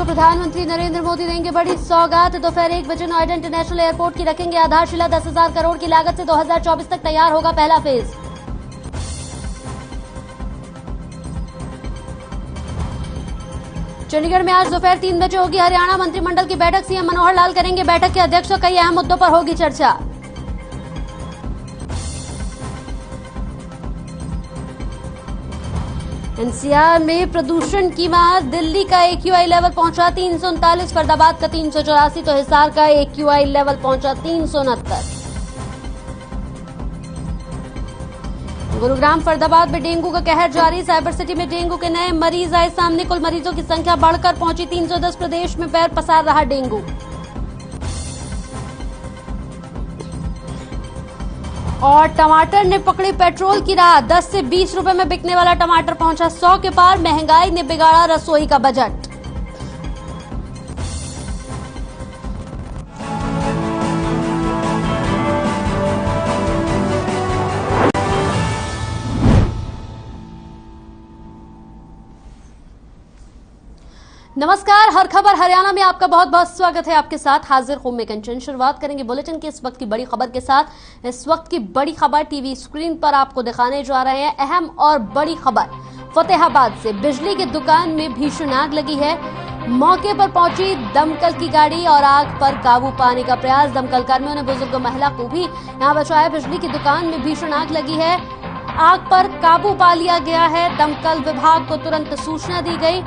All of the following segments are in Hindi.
को प्रधानमंत्री नरेंद्र मोदी देंगे बड़ी सौगात। दोपहर 1 बजे नोएडा इंटरनेशनल एयरपोर्ट की रखेंगे आधारशिला। 10,000 करोड़ की लागत से 2024 तक तैयार होगा पहला फेज। चंडीगढ़ में आज दोपहर 3 बजे होगी हरियाणा मंत्रिमंडल की बैठक। सीएम मनोहर लाल करेंगे बैठक की अध्यक्षता। कई अहम मुद्दों पर होगी चर्चा। एनसीआर में प्रदूषण की मार। दिल्ली का एक्यूआई लेवल पहुंचा 339, फरीदाबाद का 384 तो हिसार का एक्यूआई लेवल पहुंचा 369। गुरुग्राम फरीदाबाद में डेंगू का कहर जारी। साइबर सिटी में डेंगू के नए मरीज आए सामने। कुल मरीजों की संख्या बढ़कर पहुंची 310। प्रदेश में पैर पसार रहा डेंगू। और टमाटर ने पकड़ी पेट्रोल की राह। 10 से 20 रुपए में बिकने वाला टमाटर पहुंचा 100 के पार। महंगाई ने बिगाड़ा रसोई का बजट। नमस्कार, हर खबर हरियाणा में आपका बहुत बहुत स्वागत है। आपके साथ हाजिर हूं मैं कंचन। शुरुआत करेंगे बुलेटिन की इस वक्त की बड़ी खबर के साथ। इस वक्त की बड़ी खबर टीवी स्क्रीन पर आपको दिखाने जा रहे हैं। अहम और बड़ी खबर फतेहाबाद से। बिजली की दुकान में भीषण आग लगी है। मौके पर पहुंची दमकल की गाड़ी और आग पर काबू पाने का प्रयास। दमकल कर्मियों ने बुजुर्ग महिला को भी यहां बचाया। बिजली की दुकान में भीषण आग लगी है। आग पर काबू पा लिया गया है। दमकल विभाग को तुरंत सूचना दी गई।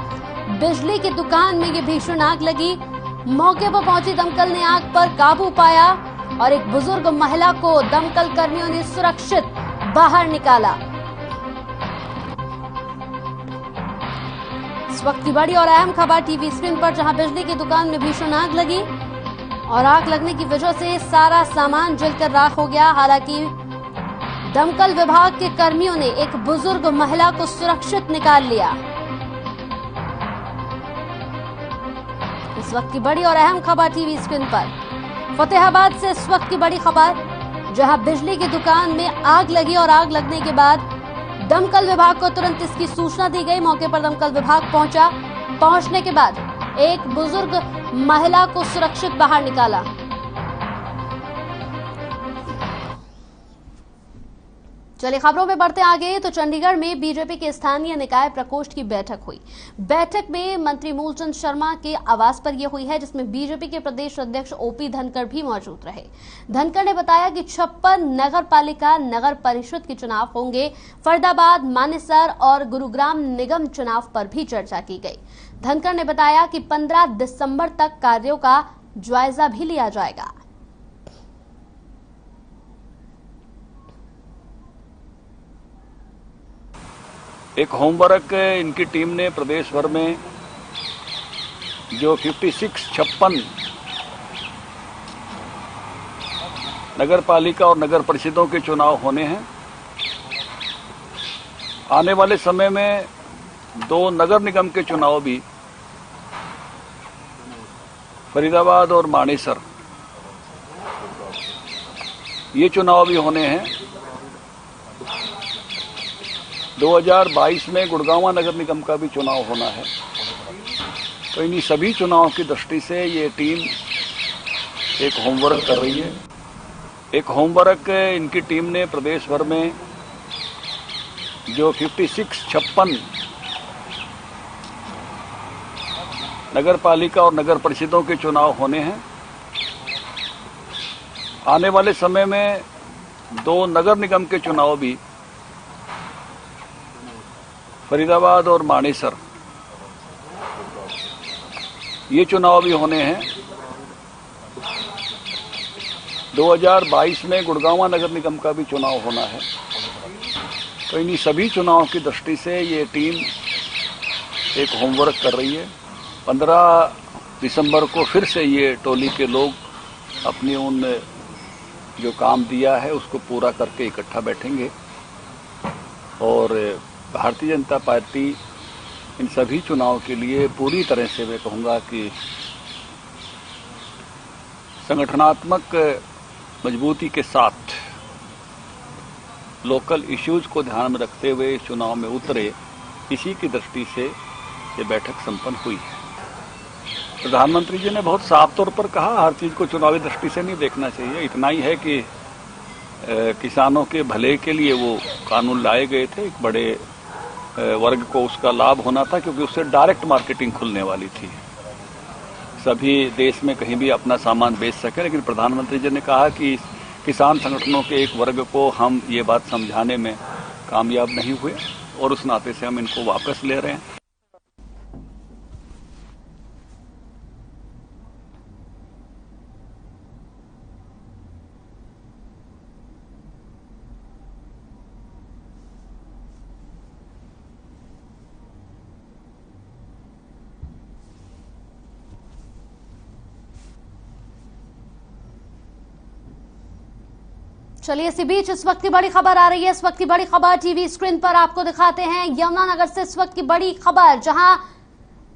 बिजली की दुकान में ये भीषण आग लगी। मौके पर पहुंची दमकल ने आग पर काबू पाया और एक बुजुर्ग महिला को दमकल कर्मियों ने सुरक्षित बाहर निकाला। इस वक्त की बड़ी और अहम खबर टीवी स्क्रीन पर, जहां बिजली की दुकान में भीषण आग लगी और आग लगने की वजह से सारा सामान जलकर राख हो गया। हालांकि दमकल विभाग के कर्मियों ने एक बुजुर्ग महिला को सुरक्षित निकाल लिया। इस वक्त की बड़ी और अहम खबर टीवी स्क्रीन पर फतेहाबाद से। इस वक्त की बड़ी खबर, जहां बिजली की दुकान में आग लगी और आग लगने के बाद दमकल विभाग को तुरंत इसकी सूचना दी गई। मौके पर दमकल विभाग पहुंचा। पहुंचने के बाद एक बुजुर्ग महिला को सुरक्षित बाहर निकाला। चलिए खबरों में बढ़ते आगे तो चंडीगढ़ में बीजेपी के स्थानीय निकाय प्रकोष्ठ की बैठक हुई। बैठक में मंत्री मूलचंद शर्मा के आवास पर यह हुई है, जिसमें बीजेपी के प्रदेश अध्यक्ष ओपी धनखड़ भी मौजूद रहे। धनखड़ ने बताया कि 56 नगर पालिका नगर परिषद के चुनाव होंगे। फरीदाबाद, मानेसर और गुरुग्राम निगम चुनाव पर भी चर्चा की गई। धनखड़ ने बताया कि 15 दिसंबर तक कार्यों का जायजा भी लिया जाएगा। एक होमवर्क इनकी टीम ने प्रदेश भर में जो 56 नगर पालिका और नगर परिषदों के चुनाव होने हैं, आने वाले समय में 2 नगर निगम के चुनाव भी फरीदाबाद और मानेसर, ये चुनाव भी होने हैं। 2022 में गुड़गांव नगर निगम का भी चुनाव होना है। तो इन्हीं सभी चुनाव की दृष्टि से ये टीम एक होमवर्क कर रही है। एक होमवर्क इनकी टीम ने प्रदेश भर में जो 56 नगर पालिका और नगर परिषदों के चुनाव होने हैं, आने वाले समय में 2 नगर निगम के चुनाव भी फरीदाबाद और मानेसर, ये चुनाव भी होने हैं। 2022 में गुड़गांव नगर निगम का भी चुनाव होना है। तो इन्हीं सभी चुनाव की दृष्टि से ये टीम एक होमवर्क कर रही है। 15 दिसंबर को फिर से ये टोली के लोग अपनी उन जो काम दिया है उसको पूरा करके इकट्ठा बैठेंगे और भारतीय जनता पार्टी इन सभी चुनाव के लिए पूरी तरह से, मैं कहूँगा कि संगठनात्मक मजबूती के साथ लोकल इश्यूज को ध्यान में रखते हुए इस चुनाव में उतरे, इसी की दृष्टि से ये बैठक संपन्न हुई है। प्रधानमंत्री जी ने बहुत साफ तौर पर कहा, हर चीज को चुनावी दृष्टि से नहीं देखना चाहिए। इतना ही है कि किसानों के भले के लिए वो कानून लाए गए थे, एक बड़े वर्ग को उसका लाभ होना था, क्योंकि उससे डायरेक्ट मार्केटिंग खुलने वाली थी, सभी देश में कहीं भी अपना सामान बेच सके। लेकिन प्रधानमंत्री जी ने कहा कि किसान संगठनों के एक वर्ग को हम ये बात समझाने में कामयाब नहीं हुए और उस नाते से हम इनको वापस ले रहे हैं। चलिए, इसी बीच इस वक्त की बड़ी खबर आ रही है। इस वक्त की बड़ी खबर टीवी स्क्रीन पर आपको दिखाते हैं। यमुनानगर से इस वक्त की बड़ी खबर, जहां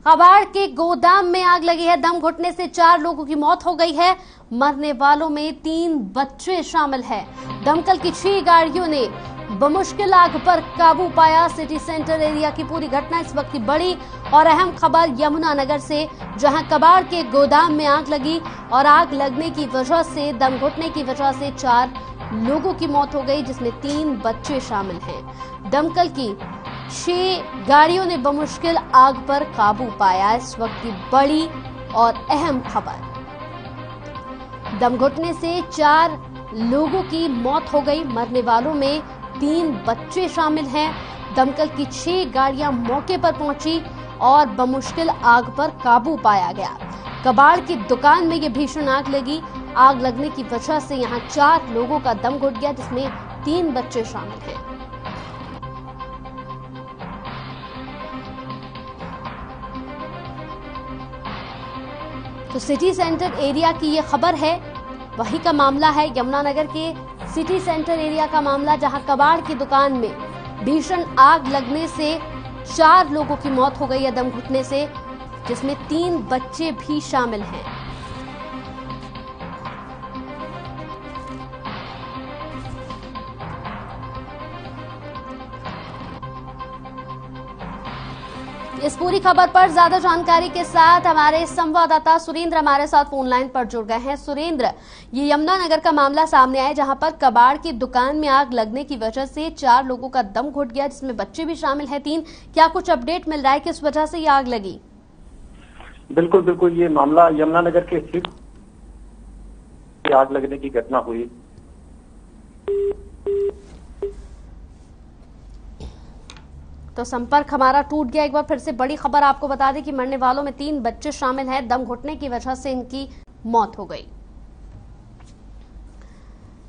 कबाड़ के गोदाम में आग लगी है। दम घुटने से 4 लोगों की मौत हो गई है। मरने वालों में 3 बच्चे शामिल हैं। दमकल की 6 गाड़ियों ने बमुश्किल आग पर काबू पाया। सिटी सेंटर एरिया की पूरी घटना इस वक्त की बड़ी और अहम खबर यमुनानगर से, जहां कबाड़ के गोदाम में आग लगी और आग लगने की वजह से, दम घुटने की वजह से 4 लोगों की मौत हो गई, जिसमें 3 बच्चे शामिल हैं। दमकल की 6 गाड़ियों ने बमुश्किल आग पर काबू पाया। इस वक्त की बड़ी और अहम खबर, दम घुटने से 4 लोगों की मौत हो गई। मरने वालों में 3 बच्चे शामिल हैं। दमकल की 6 गाड़ियां मौके पर पहुंची और बमुश्किल आग पर काबू पाया गया। कबाड़ की दुकान में ये भीषण आग लगी। आग लगने की वजह से यहां 4 लोगों का दम घुट गया, जिसमें 3 बच्चे शामिल हैं। तो सिटी सेंटर एरिया की ये खबर है, वही का मामला है। यमुनानगर के सिटी सेंटर एरिया का मामला, जहां कबाड़ की दुकान में भीषण आग लगने से 4 लोगों की मौत हो गई है दम घुटने से, जिसमें 3 बच्चे भी शामिल हैं। इस पूरी खबर पर ज्यादा जानकारी के साथ हमारे संवाददाता सुरेंद्र हमारे साथ फोन लाइन पर जुड़ गए हैं। सुरेंद्र, ये यमुनानगर का मामला सामने आया, जहां पर कबाड़ की दुकान में आग लगने की वजह से 4 लोगों का दम घुट गया, जिसमें बच्चे भी शामिल हैं 3। क्या कुछ अपडेट मिल रहा है, किस वजह से ये आग लगी? बिल्कुल बिल्कुल, ये मामला यमुनानगर के स्थित आग लगने की घटना हुई। तो संपर्क हमारा टूट गया। एक बार फिर से बड़ी खबर आपको बता दें कि मरने वालों में 3 बच्चे शामिल हैं। दम घुटने की वजह से इनकी मौत हो गई।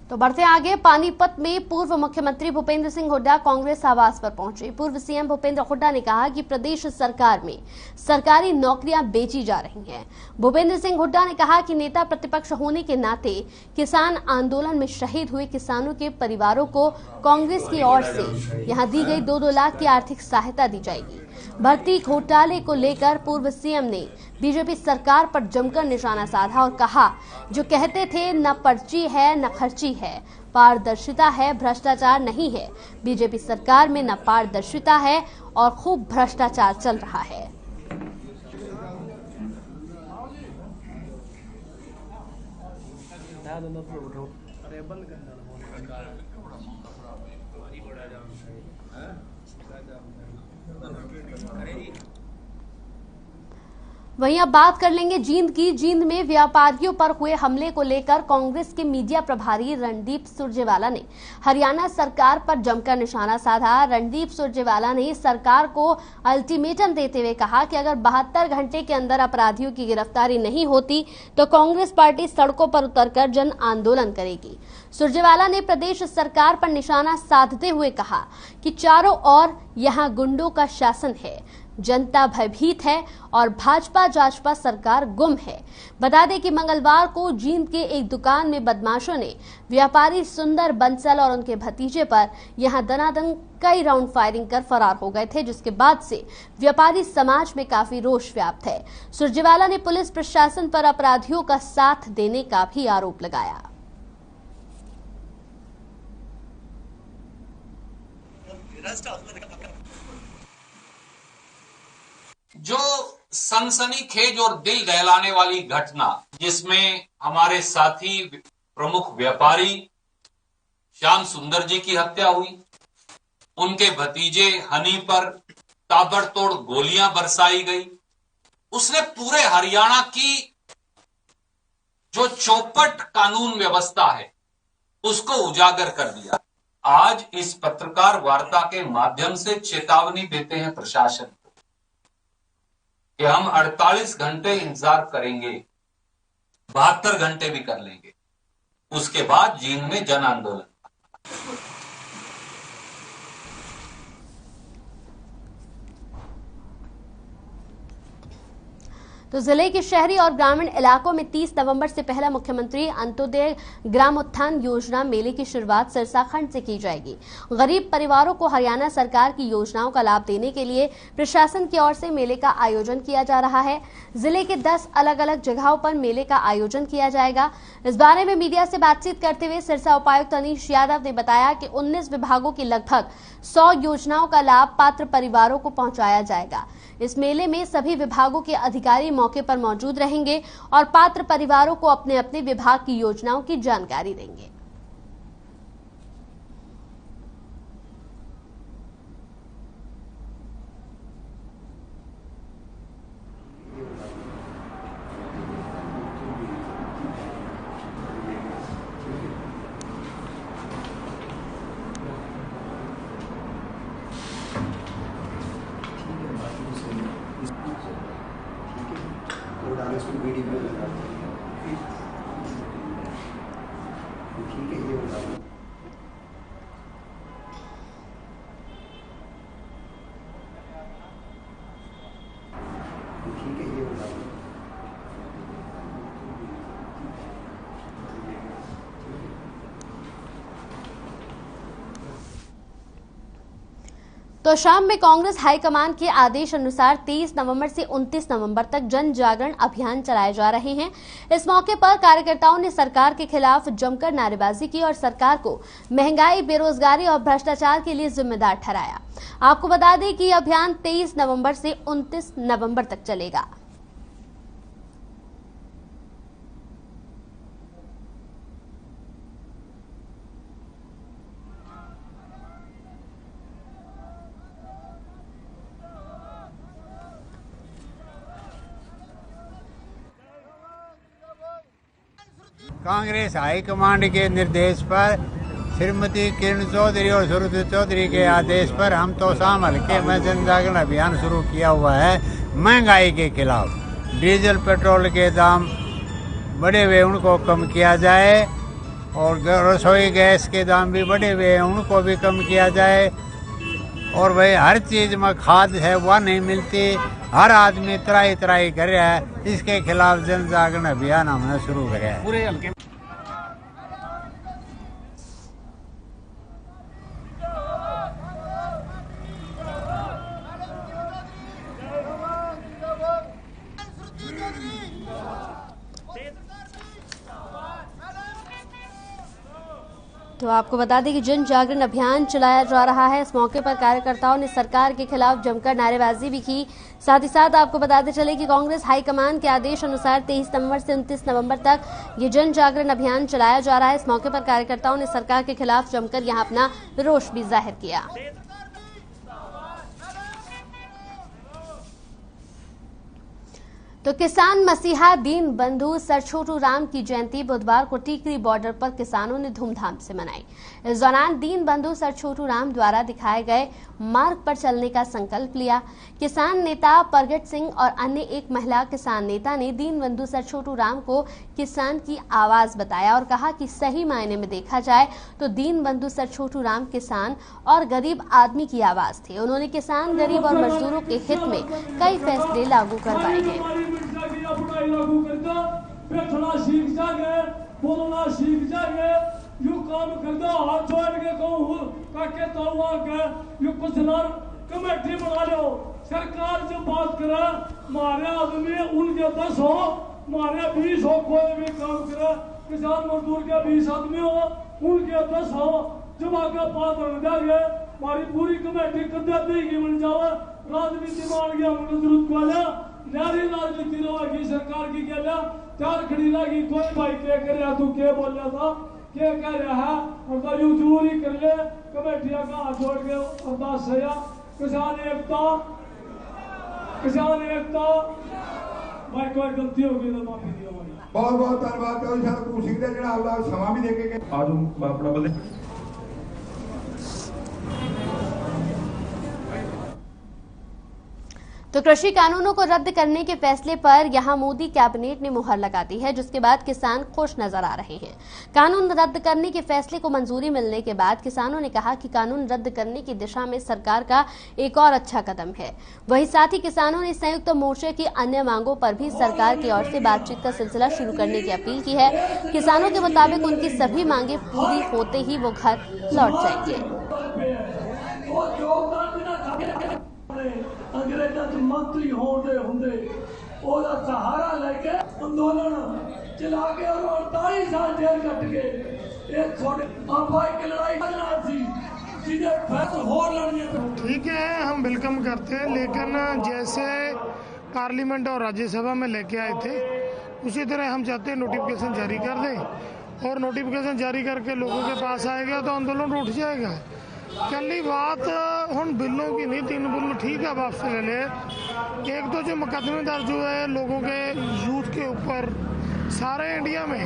तो बढ़ते आगे, पानीपत में पूर्व मुख्यमंत्री भूपेंद्र सिंह हुड्डा कांग्रेस आवास पर पहुंचे। पूर्व सीएम भूपेंद्र हुड्डा ने कहा कि प्रदेश सरकार में सरकारी नौकरियां बेची जा रही हैं। भूपेंद्र सिंह हुड्डा ने कहा कि नेता प्रतिपक्ष होने के नाते किसान आंदोलन में शहीद हुए किसानों के परिवारों को कांग्रेस की ओर से यहां दी गई 2-2 लाख की आर्थिक सहायता दी जाएगी। भर्ती घोटाले को लेकर पूर्व सीएम ने बीजेपी सरकार पर जमकर निशाना साधा और कहा, जो कहते थे न पर्ची है न खर्ची है, पारदर्शिता है भ्रष्टाचार नहीं है। बीजेपी सरकार में न पारदर्शिता है और खूब भ्रष्टाचार चल रहा है। वहीं अब बात कर लेंगे जींद की। जींद में व्यापारियों पर हुए हमले को लेकर कांग्रेस के मीडिया प्रभारी रणदीप सुरजेवाला ने हरियाणा सरकार पर जमकर निशाना साधा। रणदीप सुरजेवाला ने सरकार को अल्टीमेटम देते हुए कहा कि अगर 72 घंटे के अंदर अपराधियों की गिरफ्तारी नहीं होती तो कांग्रेस पार्टी सड़कों पर उतरकर जन आंदोलन करेगी। सुरजेवाला ने प्रदेश सरकार पर निशाना साधते हुए कहा कि चारों ओर यहां गुंडों का शासन है, जनता भयभीत है और भाजपा जाजपा सरकार गुम है। बता दें कि मंगलवार को जींद के एक दुकान में बदमाशों ने व्यापारी सुंदर बंसल और उनके भतीजे पर यहां दनादन कई राउंड फायरिंग कर फरार हो गए थे, जिसके बाद से व्यापारी समाज में काफी रोष व्याप्त है। सुरजेवाला ने पुलिस प्रशासन पर अपराधियों का साथ देने का भी आरोप लगाया। जो सनसनीखेज और दिल दहलाने वाली घटना जिसमें हमारे साथी प्रमुख व्यापारी श्याम सुंदर जी की हत्या हुई, उनके भतीजे हनी पर ताबड़तोड़ गोलियां बरसाई गई, उसने पूरे हरियाणा की जो चौपट कानून व्यवस्था है उसको उजागर कर दिया। आज इस पत्रकार वार्ता के माध्यम से चेतावनी देते हैं प्रशासन को कि हम 48 घंटे इंतजार करेंगे, 72 घंटे भी कर लेंगे, उसके बाद जींद में जन आंदोलन। तो जिले के शहरी और ग्रामीण इलाकों में 30 नवंबर से पहला मुख्यमंत्री अंत्योदय ग्राम उत्थान योजना मेले की शुरुआत सिरसा खंड से की जाएगी। गरीब परिवारों को हरियाणा सरकार की योजनाओं का लाभ देने के लिए प्रशासन की ओर से मेले का आयोजन किया जा रहा है। जिले के 10 अलग अलग जगहों पर मेले का आयोजन किया जाएगा। इस बारे में मीडिया से बातचीत करते हुए सिरसा उपायुक्त अनीश यादव ने बताया कि 19 विभागों की लगभग 100 योजनाओं का लाभ पात्र परिवारों को पहुंचाया जाएगा। इस मेले में सभी विभागों के अधिकारी मौके पर मौजूद रहेंगे और पात्र परिवारों को अपने अपने विभाग की योजनाओं की जानकारी देंगे। तो शाम में कांग्रेस हाईकमान के आदेश अनुसार 23 नवंबर से 29 नवंबर तक जन जागरण अभियान चलाए जा रहे हैं। इस मौके पर कार्यकर्ताओं ने सरकार के खिलाफ जमकर नारेबाजी की और सरकार को महंगाई, बेरोजगारी और भ्रष्टाचार के लिए जिम्मेदार ठहराया। आपको बता दें कि यह अभियान 23 नवंबर से 29 नवंबर तक चलेगा। कांग्रेस हाईकमांड के निर्देश पर श्रीमती किरण चौधरी और सुरुद चौधरी के आदेश पर हम तोशाम हल्के में जन जागरण अभियान शुरू किया हुआ है। महंगाई के खिलाफ डीजल पेट्रोल के दाम बढ़े हुए उनको कम किया जाए और रसोई गैस के दाम भी बढ़े हुए हैं उनको भी कम किया जाए। और भाई हर चीज में खाद है वह नहीं मिलती, हर आदमी त्राही त्राही कर रहा है। इसके खिलाफ जन जागरण अभियान हमने शुरू किया है। पूरे हल्के तो आपको बता दें कि जन जागरण अभियान चलाया जा रहा है। इस मौके पर कार्यकर्ताओं ने सरकार के खिलाफ जमकर नारेबाजी भी की। साथ ही साथ आपको बताते चले कि कांग्रेस हाईकमान के आदेश अनुसार 23 नवंबर से 29 नवंबर तक ये जन जागरण अभियान चलाया जा रहा है। इस मौके पर कार्यकर्ताओं ने सरकार के खिलाफ जमकर यहां अपना रोष भी जाहिर किया। तो किसान मसीहा दीन बंधु सर छोटू राम की जयंती बुधवार को टीकरी बॉर्डर पर किसानों ने धूमधाम से मनाई। इस दौरान दीन बंधु सर छोटू राम द्वारा दिखाए गए मार्ग पर चलने का संकल्प लिया। किसान नेता प्रगट सिंह और अन्य एक महिला किसान नेता ने दीन बंधु सर छोटू राम को किसान की आवाज बताया और कहा कि सही मायने में देखा जाए तो दीन बंधु सर छोटू राम किसान और गरीब आदमी की आवाज थे। उन्होंने किसान, गरीब और मजदूरों के हित में कई फैसले लागू करवाए हैं। लागू करता बैठना सीख जागे, बोलना सीख जागे, यू काम करता हाथ जोड़ के कहूँ काके तलवा के यू कुछ ना कमेटी बना लो। सरकार जब बात करे मारे आदमी उनके 10 हो, मारे 20 हो, कोई भी काम करे किसान मजदूर के 20 आदमी हो उनके 10 हो, जब आगे बात बन जाए हमारी पूरी कमेटी कदे देगी मिल जाओ। राजनीति मान गया जरूरत वाले न्यारी राजनीति रहेगी सरकार की गल त्यार खड़ी रहेगी। कोई भाई क्या करे तू क्या बोल रहा था क्या कह रहा है और यू जरूर ही कर ले कमेटियां का हाथ जोड़ के अरदास है किसान एकता भाई कोई गलती होगी तो माफी दियो। बहुत बहुत धन्यवाद करो सर कुर्सी का जरा आपका समा भी देके आज अपना बल्ले। तो कृषि कानूनों को रद्द करने के फैसले पर यहां मोदी कैबिनेट ने मुहर लगा दी है, जिसके बाद किसान खुश नजर आ रहे हैं। कानून रद्द करने के फैसले को मंजूरी मिलने के बाद किसानों ने कहा कि कानून रद्द करने की दिशा में सरकार का एक और अच्छा कदम है। वहीं साथ ही किसानों ने संयुक्त मोर्चे की अन्य मांगों पर भी सरकार की ओर से बातचीत का सिलसिला शुरू करने की अपील की है। किसानों के मुताबिक उनकी सभी मांगे पूरी होते ही वो घर लौट जाएंगे। अंग्रेजा च मंत्री होंदे होंदे ओदा सहारा लेके अंदोलन चला के और 48 साल जेल कट के एक छोटे आपा एक लड़ाई लड़ना थी जिन्हें फैसला हो लड़नी। ठीक है, हम वेलकम करते हैं, लेकिन जैसे पार्लियामेंट और राज्यसभा में लेके आए थे उसी तरह हम चाहते हैं नोटिफिकेशन जारी कर दें और नोटिफिकेशन जारी करके लोगों के पास आएगा तो आंदोलन उठ जाएगा। कल बात हम बिलों की नहीं, 3 बिल ठीक है वापस ले ले। एक तो जो मुकदमे दर्ज हुए हैं लोगों के यूथ के ऊपर सारे इंडिया में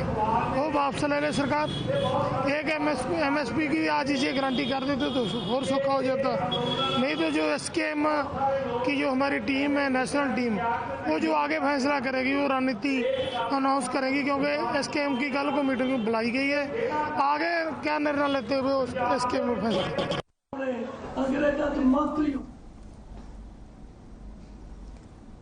वो वापस ले ले सरकार। एक एमएसपी की आज इसे गारंटी कर देते तो और सौखा हो जाता। नहीं तो जो एसकेएम की जो हमारी टीम है नेशनल टीम वो जो आगे फैसला करेगी वो रणनीति अनाउंस करेगी, क्योंकि एसकेएम की कल को मीटिंग बुलाई गई है। आगे क्या निर्णय लेते हुए एसकेएम में फैसला।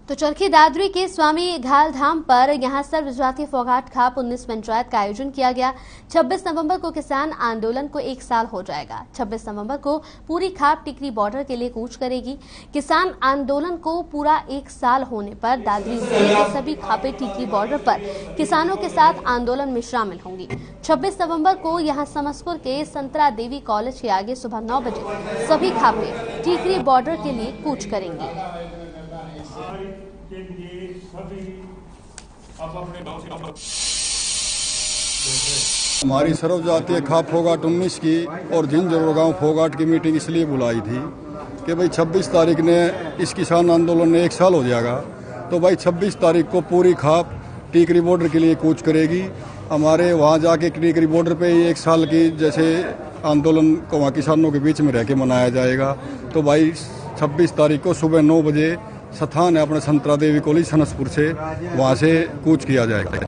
तो चरखी दादरी के स्वामी घाल धाम पर यहां सर्व जातीय फोगाट खाप 19 पंचायत का आयोजन किया गया। 26 नवंबर को किसान आंदोलन को 1 साल हो जाएगा। 26 नवंबर को पूरी खाप टिकरी बॉर्डर के लिए कूच करेगी। किसान आंदोलन को पूरा 1 साल होने पर दादरी जिले के सभी खापें टिकरी बॉर्डर पर किसानों के साथ आंदोलन में शामिल होंगी। 26 नवंबर को यहां समसपुर के संतरा देवी कॉलेज के आगे सुबह 9 बजे सभी खापें टिकरी बॉर्डर के लिए कूच करेंगी। हमारी सर्व जातीय खाप फोगाट 19 की और झिंझर गांव फोगाट की मीटिंग इसलिए बुलाई थी कि भाई 26 तारीख ने इस किसान आंदोलन में 1 साल हो जाएगा, तो भाई 26 तारीख को पूरी खाप टीकरी बॉर्डर के लिए कूच करेगी। हमारे वहाँ जाके टीकरी बॉर्डर पे 1 साल की जैसे आंदोलन को वहाँ किसानों के बीच में रह के मनाया जाएगा। तो भाई 26 तारीख को सुबह 9 बजे स्थान है अपने संतरा देवी कॉलेज सनसपुर से, वहाँ से कूच किया जाएगा।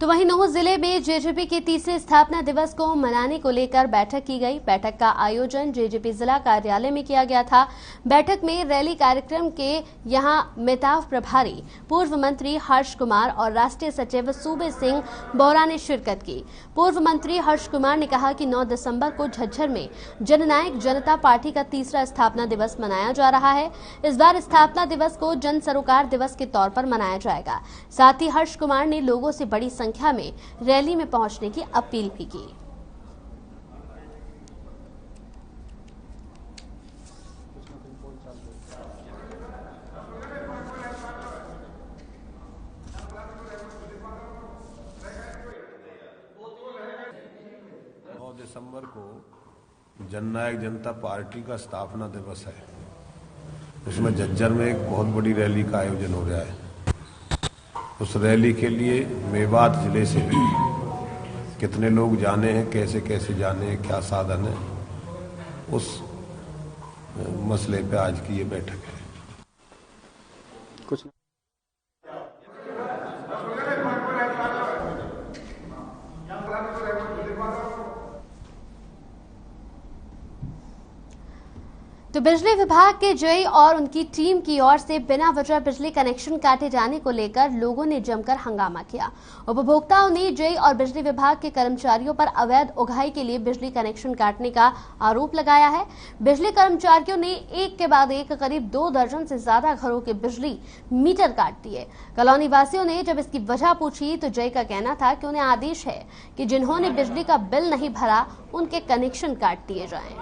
तो वहीं नूंह जिले में जेजेपी के 3रे स्थापना दिवस को मनाने को लेकर बैठक की गई। बैठक का आयोजन जेजेपी जिला कार्यालय में किया गया था। बैठक में रैली कार्यक्रम के यहां मेताव प्रभारी पूर्व मंत्री हर्ष कुमार और राष्ट्रीय सचिव सूबे सिंह बोरा ने शिरकत की। पूर्व मंत्री हर्ष कुमार ने कहा कि 9 दिसंबर को झज्जर में जननायक जनता पार्टी का 3रा स्थापना दिवस मनाया जा रहा है। इस बार स्थापना दिवस को जन सरोकार दिवस के तौर पर मनाया जाएगा। साथ ही हर्ष कुमार ने लोगों से बड़ी संख्या में रैली में पहुंचने की अपील भी की। दिसंबर को जननायक जनता पार्टी का स्थापना दिवस है। उसमें झज्जर में एक बहुत बड़ी रैली का आयोजन हो रहा है। उस रैली के लिए मेवात जिले से भी कितने लोग जाने हैं, कैसे कैसे जाने हैं, क्या साधन है, उस मसले पे आज की ये बैठक है। कुछ तो तो बिजली विभाग के जेई और उनकी टीम की ओर से बिना वजह बिजली कनेक्शन काटे जाने को लेकर लोगों ने जमकर हंगामा किया। उपभोक्ताओं ने जेई और बिजली विभाग के कर्मचारियों पर अवैध उगाही के लिए बिजली कनेक्शन काटने का आरोप लगाया है। बिजली कर्मचारियों ने एक के बाद एक करीब 2 दर्जन से ज्यादा घरों के बिजली मीटर काट दिए। कॉलोनी वासियों ने जब इसकी वजह पूछी तो जेई का कहना था कि उन्हें आदेश है कि जिन्होंने बिजली का बिल नहीं भरा उनके कनेक्शन काट दिए जाएं।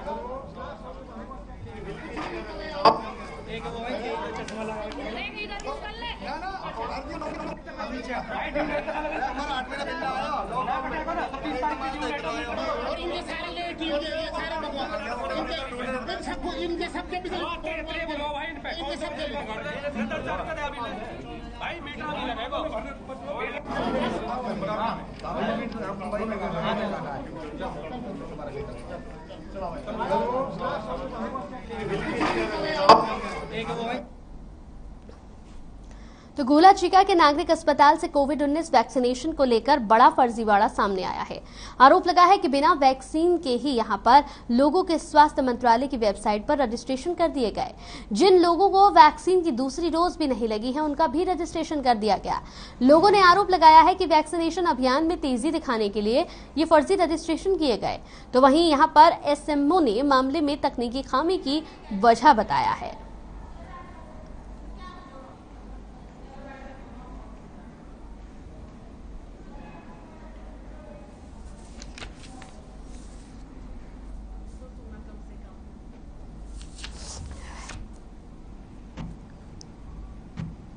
तो गोलाचीका के नागरिक अस्पताल से कोविड-19 वैक्सीनेशन को लेकर बड़ा फर्जीवाड़ा सामने आया है। आरोप लगा है कि बिना वैक्सीन के ही यहां पर लोगों के स्वास्थ्य मंत्रालय की वेबसाइट पर रजिस्ट्रेशन कर दिए गए। जिन लोगों को वैक्सीन की दूसरी डोज भी नहीं लगी है उनका भी रजिस्ट्रेशन कर दिया गया। लोगों ने आरोप लगाया है कि वैक्सीनेशन अभियान में तेजी दिखाने के लिए ये फर्जी रजिस्ट्रेशन किए गए। तो वहीं यहां पर एसएमओ ने मामले में तकनीकी खामी की वजह बताया है।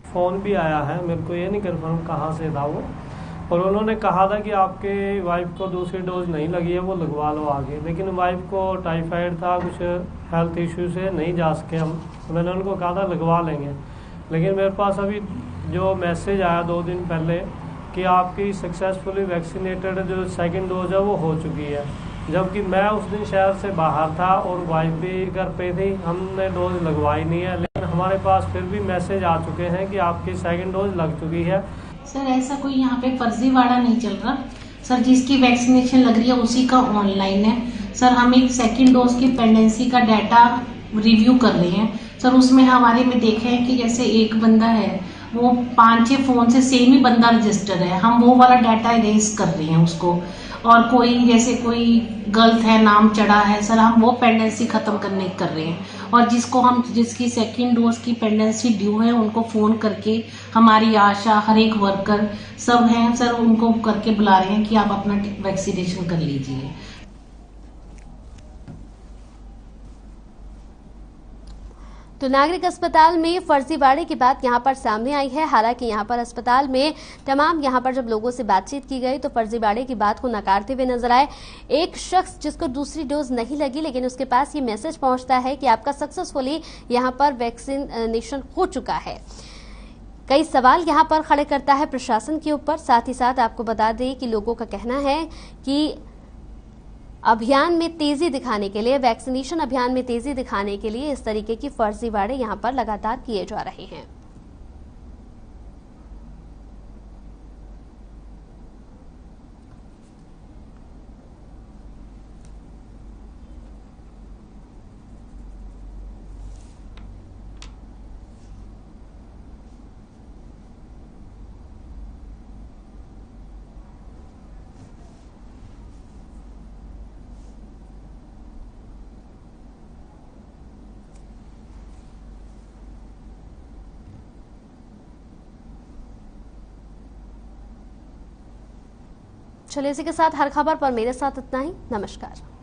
फ़ोन भी आया है, मेरे को ये नहीं कन्फर्म कहाँ से था वो, और उन्होंने कहा था कि आपके वाइफ को दूसरी डोज नहीं लगी है, वो लगवा लो आगे। लेकिन वाइफ को टाइफाइड था, कुछ हेल्थ इशू से नहीं जा सके हम। मैंने उनको कहा था लगवा लेंगे, लेकिन मेरे पास अभी जो मैसेज आया 2 दिन पहले कि आपकी सक्सेसफुली वैक्सीनेटेड जो सेकंड डोज है वो हो चुकी है, जबकि मैं उस दिन शहर से बाहर था और वाइफ भी घर पे थी, हमने डोज लगवाई नहीं है। लेकिन हमारे पास फिर भी मैसेज आ चुके हैं कि आपकी सेकंड डोज लग चुकी है। सर ऐसा कोई यहाँ पे फर्जीवाड़ा नहीं चल रहा सर, जिसकी वैक्सीनेशन लग रही है उसी का ऑनलाइन है सर। हम एक सेकंड डोज की पेंडेंसी का डाटा रिव्यू कर रहे हैं सर। उसमें हमारे में देखे हैं कि जैसे एक बंदा है वो 5-6 फोन से सेम ही बंदा रजिस्टर है, हम वो वाला डाटा इरेज कर रहे हैं उसको। और कोई जैसे कोई गलत है नाम चढ़ा है सर, हम वो पेंडेंसी खत्म करने कर रहे हैं। और जिसकी सेकंड डोज की पेंडेंसी ड्यू है उनको फोन करके हमारी आशा हर एक वर्कर सब हैं सर, उनको करके बुला रहे हैं कि आप अपना वैक्सीनेशन कर लीजिए। तो नागरिक अस्पताल में फर्जीवाड़े की बात यहां पर सामने आई है। हालांकि यहां पर अस्पताल में तमाम यहां पर जब लोगों से बातचीत की गई तो फर्जीवाड़े की बात को नकारते हुए नजर आए। एक शख्स जिसको दूसरी डोज नहीं लगी लेकिन उसके पास ये मैसेज पहुंचता है कि आपका सक्सेसफुली यहां पर वैक्सीनेशन हो चुका है। कई सवाल यहां पर खड़े करता है प्रशासन के ऊपर। साथ ही साथ आपको बता दें कि लोगों का कहना है कि अभियान में तेजी दिखाने के लिए, वैक्सीनेशन अभियान में तेजी दिखाने के लिए इस तरीके की फर्जीवाड़े यहां पर लगातार किए जा रहे हैं। चलिए इसी के साथ हर खबर पर मेरे साथ इतना ही। नमस्कार।